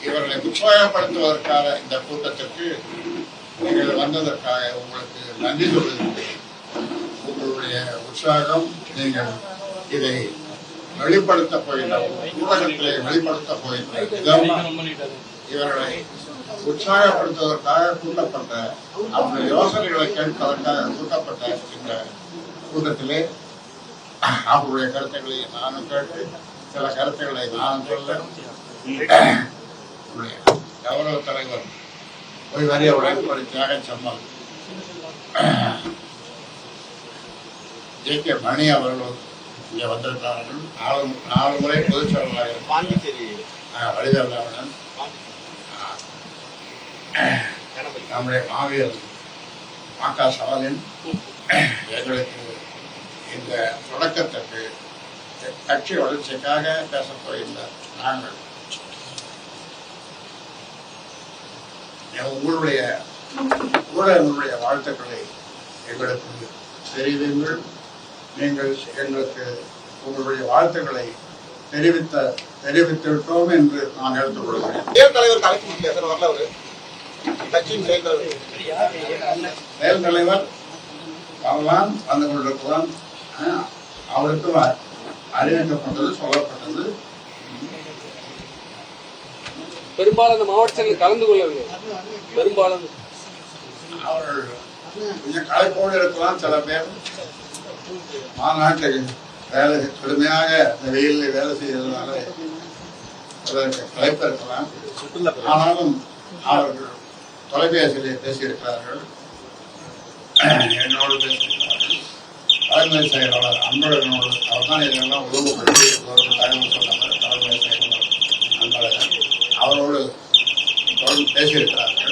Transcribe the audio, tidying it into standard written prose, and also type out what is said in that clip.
இவர்களை உற்சாகப்படுத்துவதற்காக இந்த கூட்டத்திற்கு நீங்கள் வந்ததற்காக உங்களுக்கு நன்றி சொல்வதற்கு உங்களுடைய உற்சாகம் நீங்கள் இதை வெளிப்படுத்த போகின்ற ஊடகத்திலே வெளிப்படுத்த போகின்ற விதம் இவர்களை உற்சாகப்படுத்துவதற்காக கூட்டப்பட்ட அவருடைய யோசனைகளை கேட்பதற்காக கூட்டப்பட்ட இந்த கூட்டத்திலே அவருடைய கருத்துக்களை நானும் கேட்டு சில கருத்துக்களை நானும் சொல்ல கௌரவ தலைவர் ஓய்வறியவுடன் ஒரு தியாக சம்மல் ஜே.கே. மணி அவர்கள் இங்கே வந்திருக்கிறார்கள். 4 முறை பொதுச் செயலாளர் பாண்டிச்சேரி வழிதரலாளன் நம்முடைய மாவீரர் மா.க. சவாலின் எங்களுக்கு இந்த தொடக்கத்திற்கு கட்சி வளர்ச்சிக்காக பேசப் போகின்ற நாங்கள் உங்களுடைய ஊடகங்களுடைய வாழ்த்துக்களை எங்களுக்கு தெரிவிங்கள். நீங்கள் எங்களுக்கு உங்களுடைய வாழ்த்துக்களை தெரிவித்துவிட்டோம் என்று நான் எடுத்துக்கொள்கிறேன். செயல் தலைவர் வரலாம், வந்து கொண்டிருக்கலாம். அவருக்கு அறிவிக்கப்பட்டது, சொல்லப்பட்டது. பெரும்பாலான மாவட்டத்தில் கலந்து கொள்ளவில்லை. பெரும்பாலான அவர்கள் கொஞ்சம் களைப்போடு இருக்கலாம். சில பேர் மாநாட்டை வேலை கடுமையாக இந்த வெயிலில் வேலை செய்யறதுனால அதற்கு களைப்பு இருக்கலாம். ஆனாலும் அவர்கள் தொலைபேசியிலே பேசியிருக்கிறார்கள், என்னோடு பேசியிருக்கிறார்கள். தலைமை செயலாளர் அன்பழகனோடு அவர் தான் இதெல்லாம் உதவுபடுத்தி ஒரு தகவல் சொன்னார். தலைமை செயலாளர் அன்பழகன் அவரோடு தொடர்ந்து பேசியிருக்கிறார்கள்.